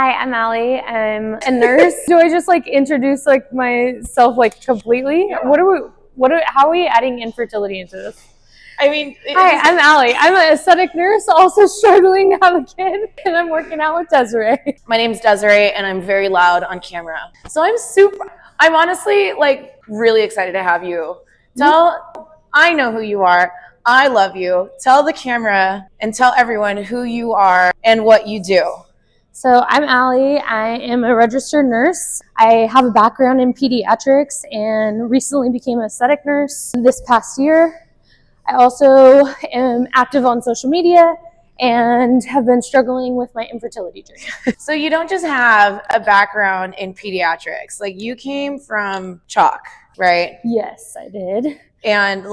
Hi, I'm Allie. I'm a nurse. Do I just introduce myself completely? Yeah. How are we adding infertility into this? I mean, hi, I'm Allie. I'm an aesthetic nurse, also struggling to have a kid, and I'm working out with Desiree. My name's Desiree, and I'm very loud on camera. So I'm honestly really excited to have you. I know who you are. I love you. Tell the camera and tell everyone who you are and what you do. So I'm Allie. I am a registered nurse. I have a background in pediatrics and recently became an aesthetic nurse this past year. I also am active on social media and have been struggling with my infertility journey. So you don't just have a background in pediatrics. You came from CHOC, right? Yes, I did. And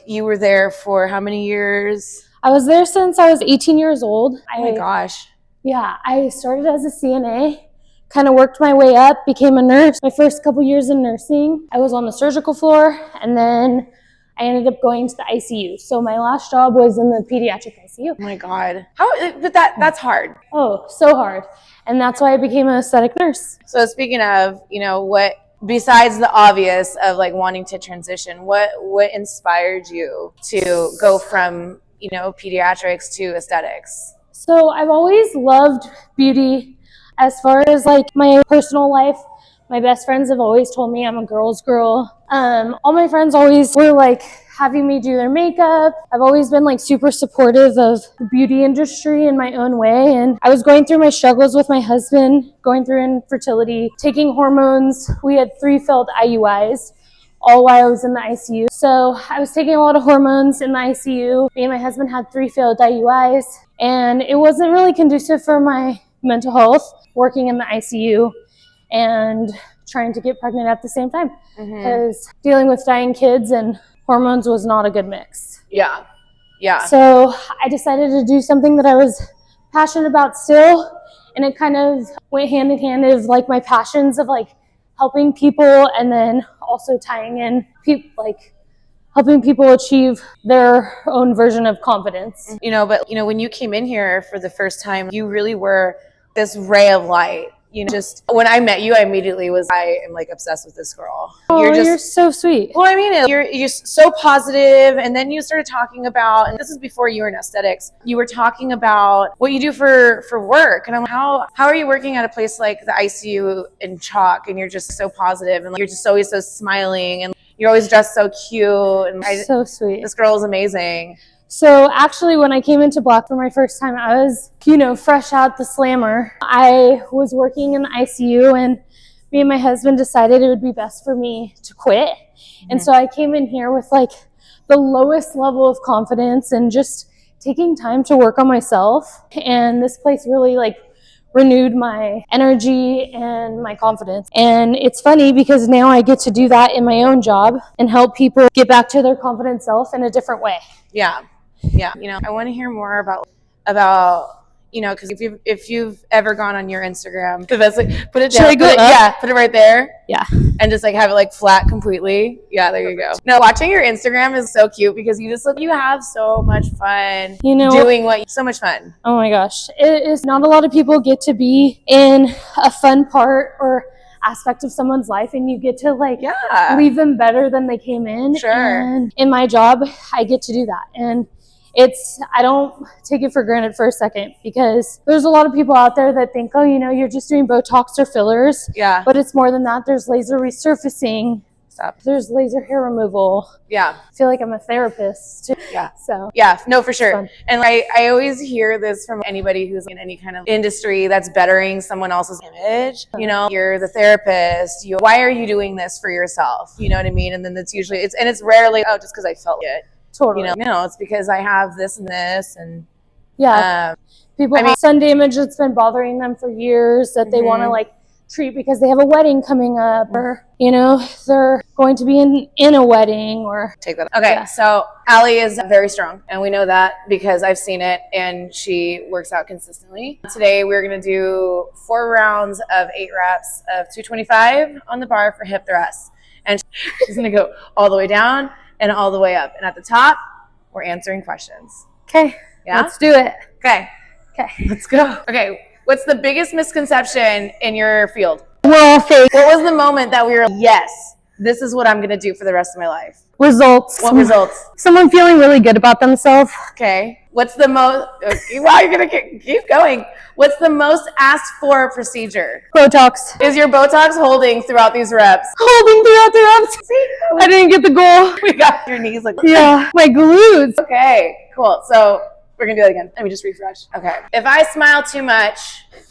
you were there for how many years? I was there since I was 18 years old. Oh my gosh. Yeah, I started as a CNA, kind of worked my way up, became a nurse. My first couple years in nursing, I was on the surgical floor, and then I ended up going to the ICU. So my last job was in the pediatric ICU. Oh my God. But that's hard. Oh, so hard. And that's why I became an aesthetic nurse. So speaking of, what, besides the obvious of wanting to transition, what inspired you to go from, pediatrics to aesthetics? So I've always loved beauty. As far as my personal life, my best friends have always told me I'm a girl's girl. All my friends always were having me do their makeup. I've always been super supportive of the beauty industry in my own way. And I was going through my struggles with my husband, going through infertility, taking hormones. We had 3 failed IUIs, all while I was in the ICU. So I was taking a lot of hormones in the ICU. Me and my husband had 3 failed IUIs, and it wasn't really conducive for my mental health, working in the ICU and trying to get pregnant at the same time, because dealing with dying kids and hormones was not a good mix. Yeah. So I decided to do something that I was passionate about still, and it kind of went hand in hand of my passions of helping people, and then also tying in helping people achieve their own version of confidence. But when you came in here for the first time, you really were this ray of light. Just when I met you, I immediately I am obsessed with this girl. Oh, you're so sweet. Well, I mean, you're so positive. And then you started talking about, and this is before you were in aesthetics, you were talking about what you do for work. And I'm how are you working at a place like the ICU in CHOC, and you're just so positive, and you're just always so smiling, and you're always dressed so cute, and so sweet. This girl is amazing. So actually, when I came into Block for my first time, I was, fresh out the slammer. I was working in the ICU, and me and my husband decided it would be best for me to quit. And so I came in here with the lowest level of confidence and just taking time to work on myself. And this place really renewed my energy and my confidence. And it's funny because now I get to do that in my own job and help people get back to their confident self in a different way. Yeah. I want to hear more about because if you've ever gone on your Instagram, the best put it down. Put it right there. Yeah. And just have it flat completely. Yeah, there you go. No, watching your Instagram is so cute because you have so much fun doing so much fun. Oh my gosh. It is not a lot of people get to be in a fun part or aspect of someone's life, and you get to leave them better than they came in. Sure. And in my job, I get to do that. And I don't take it for granted for a second, because there's a lot of people out there that think, oh, you're just doing Botox or fillers. Yeah. But it's more than that. There's laser resurfacing. There's laser hair removal. Yeah. I feel like I'm a therapist. Yeah. So. Yeah, no, for sure. And I always hear this from anybody who's in any kind of industry that's bettering someone else's image. You're the therapist. Why are you doing this for yourself? You know what I mean? And then it's usually, it's rarely, oh, just because I felt it. Totally. No, it's because I have this and this, and people have sun damage that's been bothering them for years that they want to treat because they have a wedding coming up, or they're going to be in a wedding, or take that. Okay, so Allie is very strong, and we know that because I've seen it, and she works out consistently. Today we're going to do 4 rounds of 8 reps of 225 on the bar for hip thrusts, and she's going to go all the way down and all the way up. And at the top, we're answering questions. Okay. Yeah? Let's do it. Okay. Let's go. Okay. What's the biggest misconception in your field? Well, fake. What was the moment that we were like, yes, this is what I'm going to do for the rest of my life? Results. What results? Someone feeling really good about themselves. Okay. What's the most, wow, you're going to keep going. What's the most asked for procedure? Botox. Is your Botox holding throughout these reps? Holding throughout the reps. See? I didn't get the goal. We got your knees like, yeah, my glutes. Okay, cool. So we're going to do that again. Let me just refresh. Okay. If I smile too much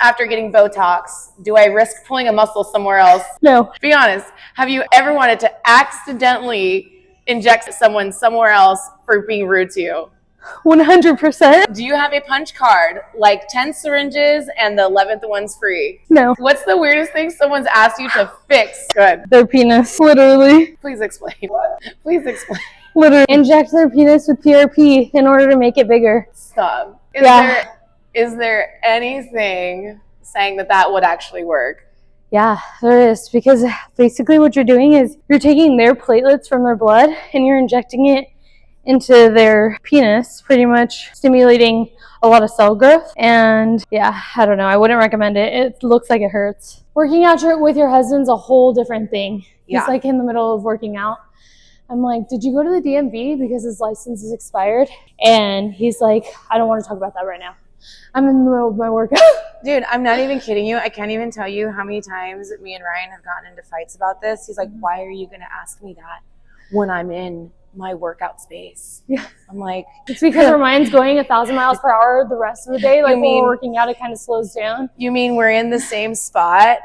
after getting Botox, do I risk pulling a muscle somewhere else? No. Be honest. Have you ever wanted to accidentally inject someone somewhere else for being rude to you? 100%. Do you have a punch card, like 10 syringes and the 11th one's free? No. What's the weirdest thing someone's asked you to fix? Good. Their penis, literally. Please explain. Please explain. Literally. Inject their penis with PRP in order to make it bigger. Stop. Yeah. Is there anything saying that would actually work? Yeah, there is. Because basically what you're doing is you're taking their platelets from their blood and you're injecting it into their penis, pretty much stimulating a lot of cell growth. And yeah, I don't know. I wouldn't recommend it. It looks like it hurts. Working out with your husband's a whole different thing. Yeah. He's like in the middle of working out. I'm like, did you go to the DMV because his license is expired? And he's like, I don't want to talk about that right now. I'm in the middle of my workout. Dude, I'm not even kidding you. I can't even tell you how many times me and Ryan have gotten into fights about this. He's like, why are you going to ask me that when I'm in my workout space? Yeah. I'm like, it's because our mind's going 1,000 miles per hour the rest of the day. Like when we're working out, it kind of slows down. You mean we're in the same spot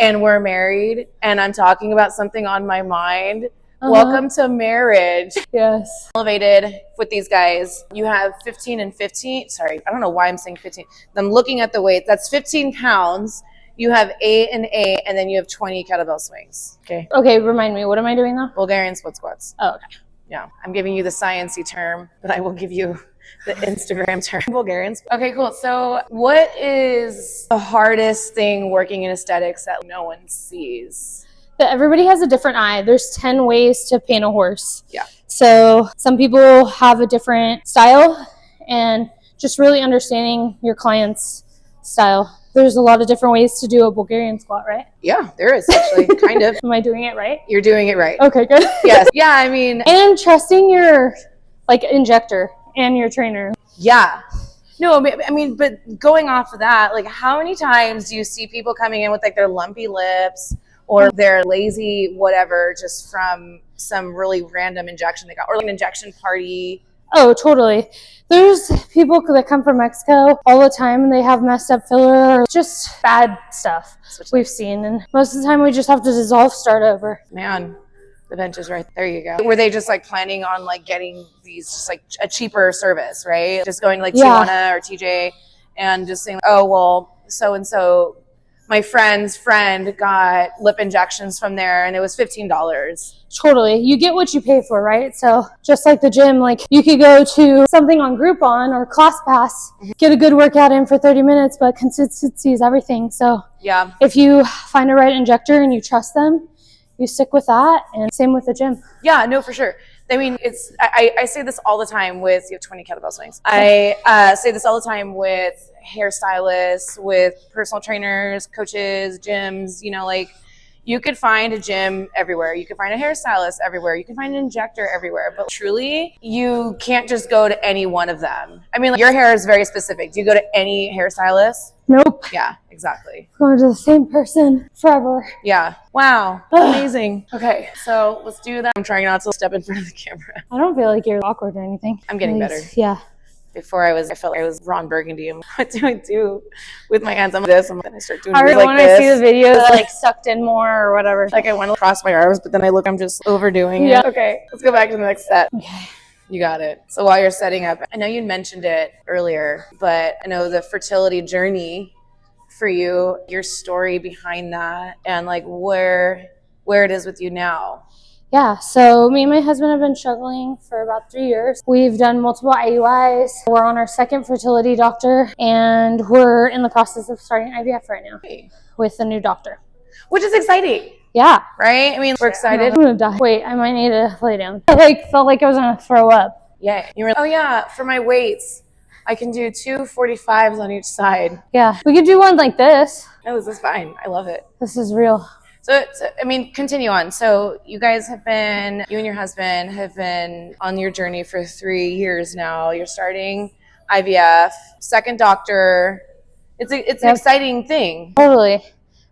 and we're married and I'm talking about something on my mind? Welcome to marriage. Yes. Elevated with these guys. You have 15 and 15. Sorry, I don't know why I'm saying 15. I'm looking at the weight. That's 15 pounds. You have 8 and 8, and then you have 20 kettlebell swings. Okay. Okay, remind me. What am I doing though? Bulgarian split squats. Oh, okay. Yeah, I'm giving you the sciencey term, but I will give you the Instagram term. Bulgarian. Okay, cool. So what is the hardest thing working in aesthetics that no one sees? But everybody has a different eye. There's 10 ways to paint a horse. Yeah. So some people have a different style, and just really understanding your client's style. There's a lot of different ways to do a Bulgarian squat, right? Yeah, there is actually, kind of. Am I doing it right? You're doing it right. Okay, good. Yes. Yeah, I mean. And trusting your injector and your trainer. Yeah. No, I mean, but going off of that, like how many times do you see people coming in with like their lumpy lips or their lazy whatever just from some really random injection they got, or like an injection party? Oh, totally. There's people that come from Mexico all the time and they have messed up filler or just bad stuff we've seen. And most of the time we just have to dissolve, start over. Man, the bench is right there. You go. Were they just like planning on like getting these just like a cheaper service, right? Just going to like Tijuana or TJ and just saying, oh, well, so-and-so, my friend's friend got lip injections from there and it was $15. Totally. You get what you pay for, right? So just like the gym, like you could go to something on Groupon or ClassPass, get a good workout in for 30 minutes, but consistency is everything. So yeah, if you find a right injector and you trust them, you stick with that, and same with the gym. Yeah, no, for sure. I mean, I say this all the time with 20 kettlebell swings. I say this all the time with hairstylists, with personal trainers, coaches, gyms, like you could find a gym everywhere. You could find a hairstylist everywhere. You can find an injector everywhere. But truly, you can't just go to any one of them. I mean, like, your hair is very specific. Do you go to any hairstylist? Nope. Yeah, exactly. Going to the same person forever. Yeah. Wow. Amazing. Okay, so let's do that. I'm trying not to step in front of the camera. I don't feel like you're awkward or anything. I'm getting better. Yeah. Before I felt like I was Ron Burgundy. What do I do with my hands? I'm like this. I'm going to start doing I like want to see the video that like sucked in more or whatever. Like I want to cross my arms, but then I'm just overdoing it. Yeah. Okay, let's go back to the next set. Okay. You got it. So while you're setting up, I know you mentioned it earlier, but I know the fertility journey for you, your story behind that, and like where it is with you now. Yeah, so me and my husband have been struggling for about 3 years. We've done multiple IUIs. We're on our second fertility doctor, and we're in the process of starting IVF right now with a new doctor. Which is exciting. Yeah. Right? I mean, we're excited. I'm gonna die. Wait, I might need to lay down. I felt like I was gonna throw up. Yeah. You were like, oh yeah, for my weights, I can do 2 45s on each side. Yeah, we could do one like this. Oh, this is fine. I love it. This is real. So, I mean, continue on. So you guys have been, you and your husband have been on your journey for 3 years now. You're starting IVF, second doctor. It's an exciting thing. Totally.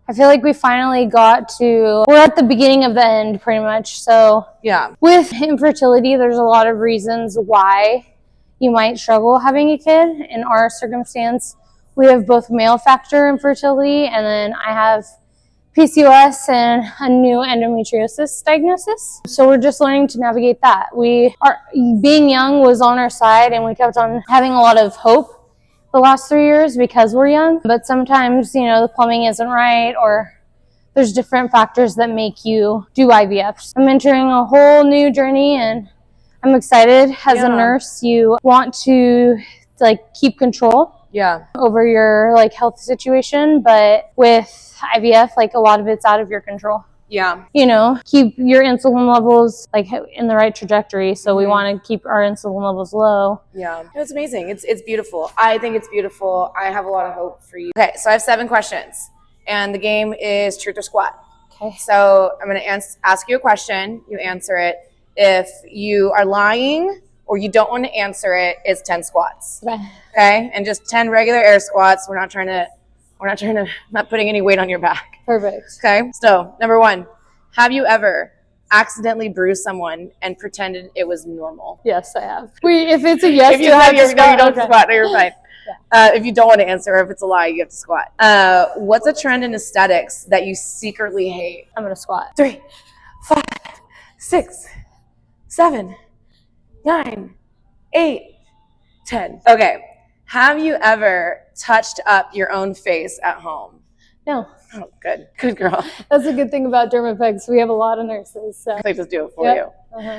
I feel like we finally we're at the beginning of the end pretty much. So yeah, with infertility, there's a lot of reasons why you might struggle having a kid. In our circumstance, we have both male factor infertility, and then I have PCOS and a new endometriosis diagnosis. So we're just learning to navigate that. Being young was on our side, and we kept on having a lot of hope the last 3 years because we're young. But sometimes, the plumbing isn't right, or there's different factors that make you do IVF. I'm entering a whole new journey, and I'm excited. As a nurse, you want to keep control over your health situation, but with IVF, a lot of it's out of your control. Yeah. Keep your insulin levels in the right trajectory. So we want to keep our insulin levels low. Yeah. It's amazing. It's beautiful. I think it's beautiful. I have a lot of hope for you. Okay, so I have 7 questions, and the game is truth or squat. Okay. So I'm going to ask you a question. You answer it. If you are lying or you don't want to answer it, it's 10 squats. Okay? And just 10 regular air squats. We're not putting any weight on your back. Perfect. Okay? So, number 1, have you ever accidentally bruised someone and pretended it was normal? Yes, I have. If it's a yes, if you have, you don't have to squat. No, you're fine. If you don't want to answer, or if it's a lie, you have to squat. What's a trend in aesthetics that you secretly hate? I'm going to squat. 3, 5, 6, 7, 9, 8, 10. Okay. Have you ever touched up your own face at home? No. Oh, good. Good girl. That's a good thing about dermapegs. We have a lot of nurses. So. They just do it for you.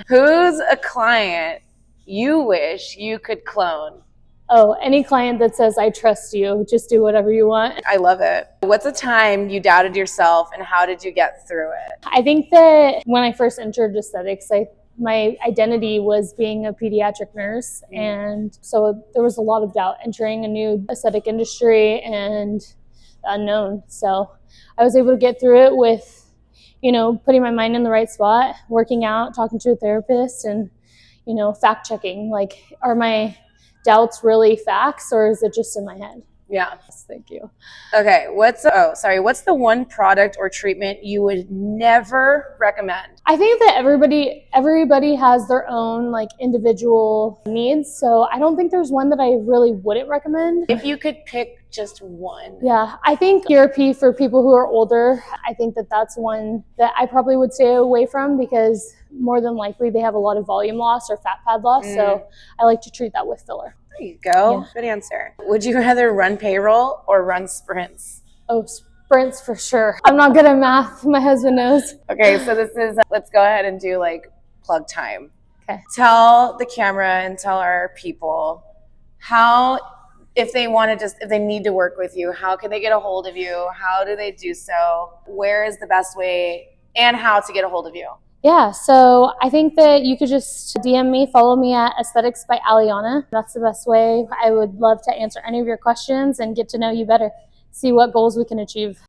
Who's a client you wish you could clone? Oh, any client that says, I trust you, just do whatever you want. I love it. What's a time you doubted yourself, and how did you get through it? I think that when I first entered aesthetics, my identity was being a pediatric nurse. And so there was a lot of doubt entering a new aesthetic industry and unknown. So I was able to get through it with, putting my mind in the right spot, working out, talking to a therapist, and, fact checking. Are my doubts really facts, or is it just in my head? Yeah. Thank you. Okay. What's the one product or treatment you would never recommend? I think that everybody has their own individual needs. So I don't think there's one that I really wouldn't recommend. If you could pick just one. Yeah. I think PRP for people who are older, I think that that's one that I probably would stay away from, because more than likely they have a lot of volume loss or fat pad loss. So I like to treat that with filler. There you go. Yeah. Good answer. Would you rather run payroll or run sprints? Oh, sprints for sure. I'm not good at math. My husband knows. Okay, so let's go ahead and do plug time. Okay. Tell the camera and tell our people if they need to work with you, how can they get a hold of you? How do they do so? Where is the best way, and how to get a hold of you? Yeah, so I think that you could just DM me, follow me at Aesthetics by Aliana. That's the best way. I would love to answer any of your questions and get to know you better, see what goals we can achieve.